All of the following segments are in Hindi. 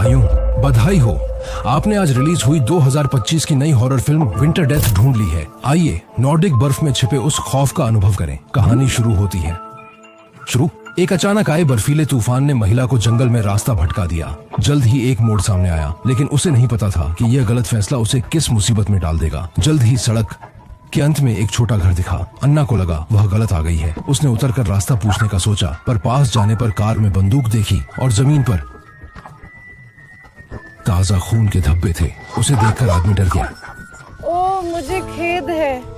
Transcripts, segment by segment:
भाइयों, बधाई हो, आपने आज रिलीज हुई 2025 की नई हॉरर फिल्म विंटर डेथ ढूंढ ली है। आइए नॉर्डिक बर्फ में छिपे उस खौफ का अनुभव करें। कहानी शुरू होती है। एक अचानक आए बर्फीले तूफान ने महिला को जंगल में रास्ता भटका दिया। जल्द ही एक मोड़ सामने आया, लेकिन उसे नहीं पता था कि यह गलत फैसला उसे किस मुसीबत में डाल देगा। जल्द ही सड़क के अंत में एक छोटा घर दिखा। अन्ना को लगा वह गलत आ गई है। उसने उतरकर रास्ता पूछने का सोचा, पर पास जाने पर कार में बंदूक देखी और जमीन पर ताजा खून के धब्बे थे। उसे देखकर आदमी डर गया। ओह, मुझे खेद है।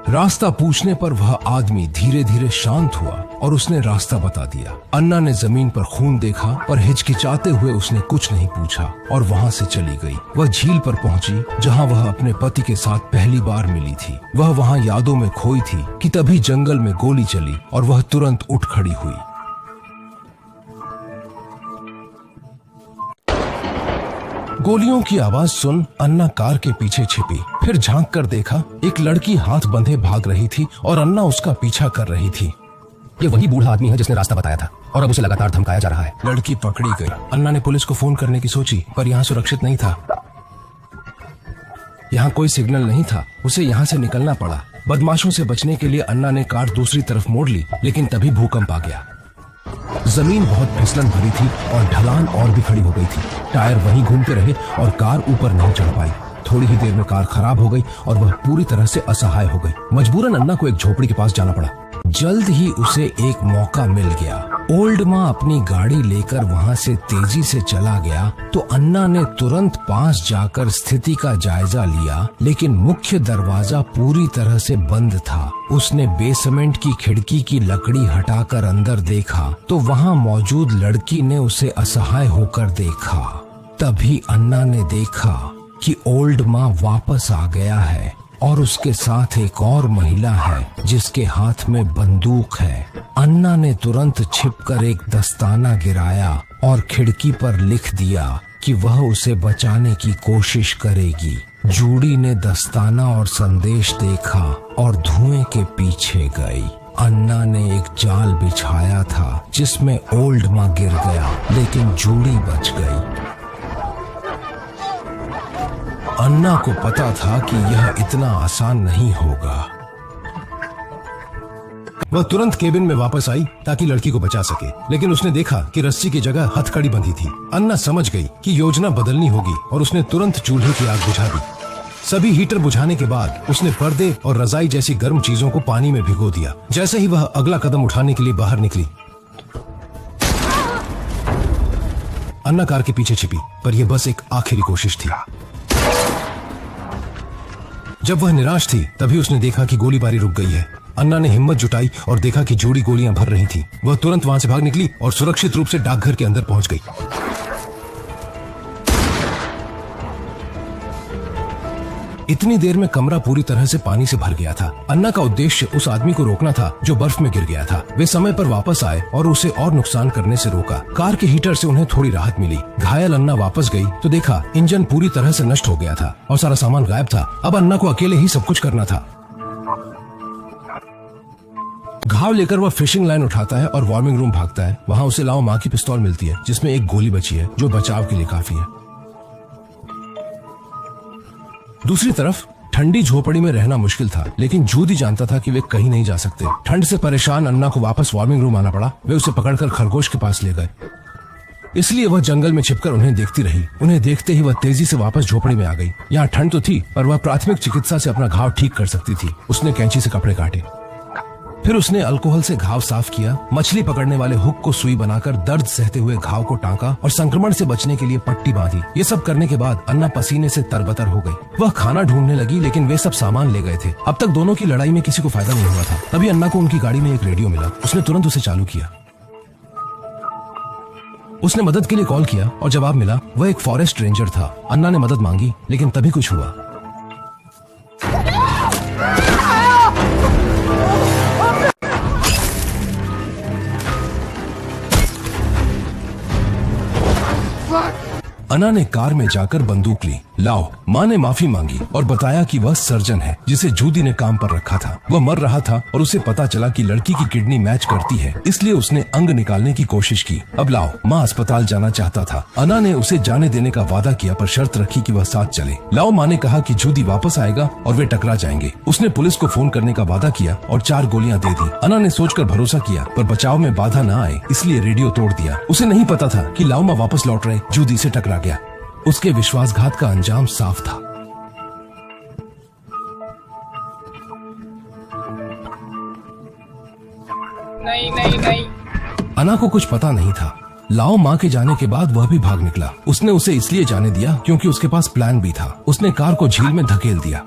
रास्ता पूछने पर वह आदमी धीरे धीरे शांत हुआ और उसने रास्ता बता दिया। अन्ना ने जमीन पर खून देखा और हिचकिचाते हुए उसने कुछ नहीं पूछा और वहां से चली गई। वह झील पर पहुंची जहां वह अपने पति के साथ पहली बार मिली थी। वह वहां यादों में खोई थी कि तभी जंगल में गोली चली और वह तुरंत उठ खड़ी हुई। गोलियों की आवाज सुन अन्ना कार के पीछे छिपी। फिर झांक कर देखा, एक लड़की हाथ बंधे भाग रही थी और अन्ना उसका पीछा कर रही थी। ये वही बूढ़ा आदमी है जिसने रास्ता बताया था और अब उसे लगातार धमकाया जा रहा है। लड़की पकड़ी गई। अन्ना ने पुलिस को फोन करने की सोची, पर यहाँ सुरक्षित नहीं था। यहाँ कोई सिग्नल नहीं था। उसे यहाँ से निकलना पड़ा। बदमाशों से बचने के लिए अन्ना ने कार दूसरी तरफ मोड़ ली, लेकिन तभी भूकंप आ गया। जमीन बहुत फिसलन भरी थी और ढलान और भी खड़ी हो गई थी। टायर वहीं घूमते रहे और कार ऊपर नहीं चढ़ पाई। थोड़ी ही देर में कार खराब हो गई और वह पूरी तरह से असहाय हो गई। मजबूरन अन्ना को एक झोपड़ी के पास जाना पड़ा। जल्द ही उसे एक मौका मिल गया। ओल्ड माँ अपनी गाड़ी लेकर वहाँ से तेजी से चला गया तो अन्ना ने तुरंत पास जाकर स्थिति का जायजा लिया, लेकिन मुख्य दरवाजा पूरी तरह से बंद था। उसने बेसमेंट की खिड़की की लकड़ी हटाकर अंदर देखा तो वहाँ मौजूद लड़की ने उसे असहाय होकर देखा। तभी अन्ना ने देखा कि ओल्ड माँ वापस आ गया है और उसके साथ एक और महिला है जिसके हाथ में बंदूक है। अन्ना ने तुरंत छिपकर एक दस्ताना गिराया और खिड़की पर लिख दिया कि वह उसे बचाने की कोशिश करेगी। जूडी ने दस्ताना और संदेश देखा और धुएं के पीछे गई। अन्ना ने एक जाल बिछाया था जिसमें ओल्ड माँ गिर गया, लेकिन जूडी बच गई। अन्ना को पता था कि यह इतना आसान नहीं होगा। वह तुरंत केबिन में वापस आई ताकि लड़की को बचा सके, लेकिन उसने देखा कि रस्सी की जगह हथकड़ी बंधी थी। अन्ना समझ गई कि योजना बदलनी होगी और उसने तुरंत चूल्हे की आग बुझा दी। सभी हीटर बुझाने के बाद उसने पर्दे और रजाई जैसी गर्म चीजों को पानी में भिगो दिया। जैसे ही वह अगला कदम उठाने के लिए बाहर निकली, अन्ना कार के पीछे छिपी, पर यह बस एक आखिरी कोशिश थी। जब वह निराश थी तभी उसने देखा कि गोलीबारी रुक गई है। अन्ना ने हिम्मत जुटाई और देखा कि जूडी गोलियां भर रही थी। वह तुरंत वहां से भाग निकली और सुरक्षित रूप से डाकघर के अंदर पहुंच गई। इतनी देर में कमरा पूरी तरह से पानी से भर गया था। अन्ना का उद्देश्य उस आदमी को रोकना था जो बर्फ में गिर गया था। वे समय पर वापस आए और उसे और नुकसान करने से रोका। कार के हीटर से उन्हें थोड़ी राहत मिली। घायल अन्ना वापस गई तो देखा इंजन पूरी तरह से नष्ट हो गया था और सारा सामान गायब था। अब अन्ना को अकेले ही सब कुछ करना था। घाव लेकर वह फिशिंग लाइन उठाता है और वार्मिंग रूम भागता है। वहाँ उसे लाओ माँ की पिस्तौल मिलती है जिसमें एक गोली बची है, जो बचाव के लिए काफी है। दूसरी तरफ ठंडी झोपड़ी में रहना मुश्किल था, लेकिन जूडी जानता था कि वे कहीं नहीं जा सकते। ठंड से परेशान अन्ना को वापस वार्मिंग रूम आना पड़ा। वे उसे पकड़कर खरगोश के पास ले गए, इसलिए वह जंगल में छिपकर उन्हें देखती रही। उन्हें देखते ही वह तेजी से वापस झोपड़ी में आ गई। यहाँ ठंड तो थी, पर वह प्राथमिक चिकित्सा से अपना घाव ठीक कर सकती थी। उसने कैंची से कपड़े काटे, फिर उसने अल्कोहल से घाव साफ किया। मछली पकड़ने वाले हुक को सुई बनाकर दर्द सहते हुए घाव को टांका और संक्रमण से बचने के लिए पट्टी बांधी। ये सब करने के बाद अन्ना पसीने से तरबतर हो गई। वह खाना ढूंढने लगी, लेकिन वे सब सामान ले गए थे। अब तक दोनों की लड़ाई में किसी को फायदा नहीं हुआ था। तभी अन्ना को उनकी गाड़ी में एक रेडियो मिला। उसने तुरंत उसे चालू किया। उसने मदद के लिए कॉल किया और जवाब मिला। वह एक फॉरेस्ट रेंजर था। अन्ना ने मदद मांगी, लेकिन तभी कुछ हुआ। अन्ना ने कार में जाकर बंदूक ली, लाओ माँ ने माफी मांगी और बताया कि वह सर्जन है जिसे जूदी ने काम पर रखा था। वह मर रहा था और उसे पता चला कि लड़की की किडनी मैच करती है, इसलिए उसने अंग निकालने की कोशिश की। अब लाओ माँ अस्पताल जाना चाहता था। अन्ना ने उसे जाने देने का वादा किया पर शर्त रखी कि वह साथ चले। लाओ माँ ने कहा कि जूदी वापस आएगा और वे टकरा जाएंगे। उसने पुलिस को फोन करने का वादा किया और 4 गोलियां दे दी। अन्ना ने सोचकर भरोसा किया पर बचाव में बाधा न आए इसलिए रेडियो तोड़ दिया। उसे नहीं पता था कि लाओ माँ वापस लौट रहे जूदी से टकरा गया। उसके विश्वासघात का अंजाम साफ था। नहीं। अन्ना को कुछ पता नहीं था। लाओ माँ के जाने के बाद वह भी भाग निकला। उसने उसे इसलिए जाने दिया क्योंकि उसके पास प्लान भी था। उसने कार को झील में धकेल दिया,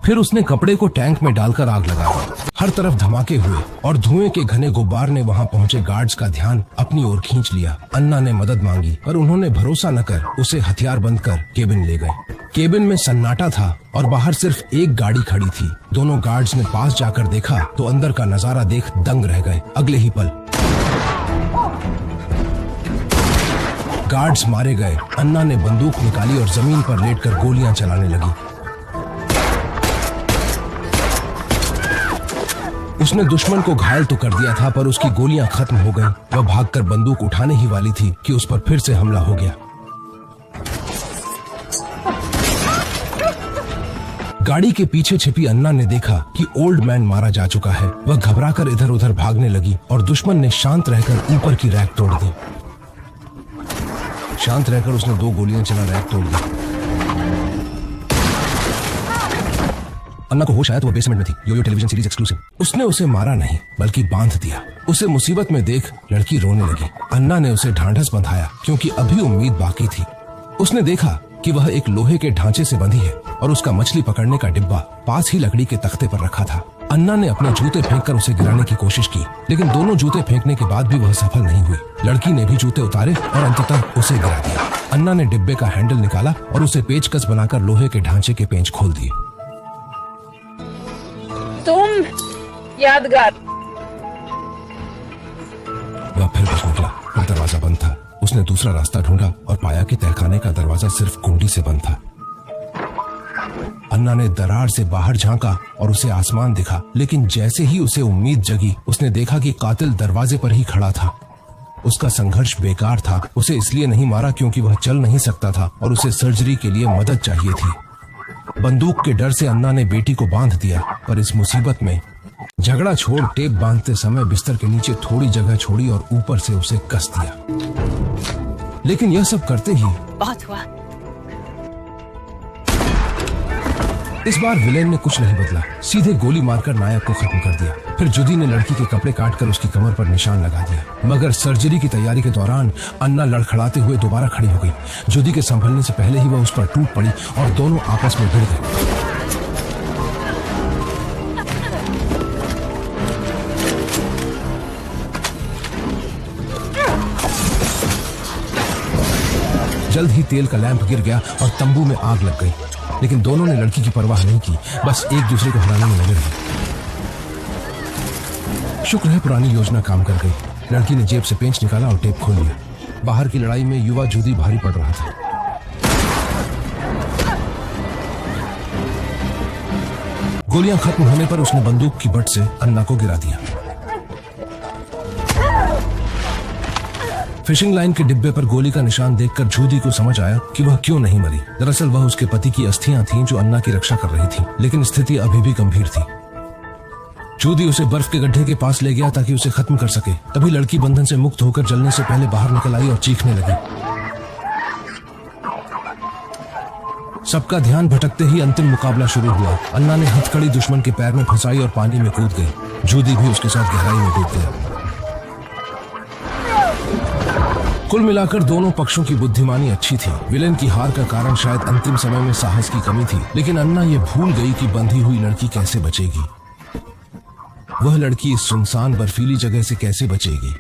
फिर उसने कपड़े को टैंक में डालकर आग लगा दी। हर तरफ धमाके हुए और धुएं के घने गुब्बार ने वहां पहुंचे गार्ड्स का ध्यान अपनी ओर खींच लिया। अन्ना ने मदद मांगी पर उन्होंने भरोसा न कर उसे हथियार बंद कर केबिन ले गए। केबिन में सन्नाटा था और बाहर सिर्फ एक गाड़ी खड़ी थी। दोनों गार्ड्स ने पास जाकर देखा तो अंदर का नजारा देख दंग रह गए। अगले ही पल गार्ड्स मारे गए। अन्ना ने बंदूक निकाली और जमीन पर लेटकर गोलियां चलाने लगी। उसने दुश्मन को घायल तो कर दिया था पर उसकी गोलियां खत्म हो गईं। वह भागकर बंदूक उठाने ही वाली थी कि उस पर फिर से हमला हो गया। गाड़ी के पीछे छिपी अन्ना ने देखा कि ओल्ड मैन मारा जा चुका है। वह घबराकर इधर उधर भागने लगी और दुश्मन ने शांत रहकर ऊपर की रैक तोड़ दी। शांत रहकर उसने 2 गोलियां चला रैक तोड़ दी। अन्ना को होश आया तो वह बेसमेंट में थी। Yoyo television series exclusive. उसने उसे मारा नहीं बल्कि बांध दिया। उसे मुसीबत में देख लड़की रोने लगी। अन्ना ने उसे ढांढस बंधाया क्योंकि अभी उम्मीद बाकी थी। उसने देखा कि वह एक लोहे के ढांचे से बंधी है और उसका मछली पकड़ने का डिब्बा पास ही लकड़ी के तख्ते पर रखा था। अन्ना ने अपने जूते फेंककर उसे गिराने की कोशिश की लेकिन दोनों जूते फेंकने के बाद भी वह सफल नहीं हुई। लड़की ने भी जूते उतारे और अंततः उसे गिरा दिया। अन्ना ने डिब्बे का हैंडल निकाला और उसे पेचकस बनाकर लोहे के ढांचे के पेंच खोल दिए। तुम यादगार। वह फिर बच निकला पर दरवाजा बंद था। उसने दूसरा रास्ता ढूंढा और पाया कि तहखाने का दरवाजा सिर्फ कुंडी से बंद था। अन्ना ने दरार से बाहर झांका और उसे आसमान दिखा, लेकिन जैसे ही उसे उम्मीद जगी उसने देखा कि कातिल दरवाजे पर ही खड़ा था। उसका संघर्ष बेकार था। उसे इसलिए नहीं मारा क्योंकि वह चल नहीं सकता था और उसे सर्जरी के लिए मदद चाहिए थी। बंदूक के डर से अन्ना ने बेटी को बांध दिया पर इस मुसीबत में झगड़ा छोड़ टेप बांधते समय बिस्तर के नीचे थोड़ी जगह छोड़ी और ऊपर से उसे कस दिया। लेकिन यह सब करते ही बहुत हुआ। इस बार विलेन ने कुछ नहीं बदला, सीधे गोली मारकर नायक को खत्म कर दिया। फिर जुदी ने लड़की के कपड़े काटकर उसकी कमर पर निशान लगा दिया। मगर सर्जरी की तैयारी के दौरान अन्ना लड़खड़ाते हुए दोबारा खड़ी हो गई। जुदी के संभलने से पहले ही वह उस पर टूट पड़ी और दोनों आपस में भिड़ गए। जल्द ही तेल का लैंप गिर गया और तंबू में आग लग गई, लेकिन दोनों ने लड़की की परवाह नहीं की, बस एक दूसरे को हराने में लगे रहे। शुक्र है पुरानी योजना काम कर गई। लड़की ने जेब से पेंच निकाला और टेप खोल लिया। बाहर की लड़ाई में युवा जुदी भारी पड़ रहा था। गोलियां खत्म होने पर उसने बंदूक की बट से अन्ना को गिरा दिया। फिशिंग लाइन के डिब्बे पर गोली का निशान देखकर जूदी को समझ आया कि वह क्यों नहीं मरी। दरअसल वह उसके पति की अस्थियां थीं जो अन्ना की रक्षा कर रही थीं, लेकिन स्थिति अभी भी गंभीर थी। जूदी उसे बर्फ के गड्ढे के पास ले गया ताकि उसे खत्म कर सके। तभी लड़की बंधन से मुक्त होकर जलने से पहले बाहर निकल आई और चीखने लगी। सबका ध्यान भटकते ही अंतिम मुकाबला शुरू हुआ। अन्ना ने हथकड़ी दुश्मन के पैर में फंसाई और पानी में कूद गई। जूदी भी उसके साथ गहराई में डूब गया। कुल मिलाकर दोनों पक्षों की बुद्धिमानी अच्छी थी। विलेन की हार का कारण शायद अंतिम समय में साहस की कमी थी, लेकिन अन्ना ये भूल गई कि बंधी हुई लड़की कैसे बचेगी। वह लड़की इस सुनसान बर्फीली जगह से कैसे बचेगी।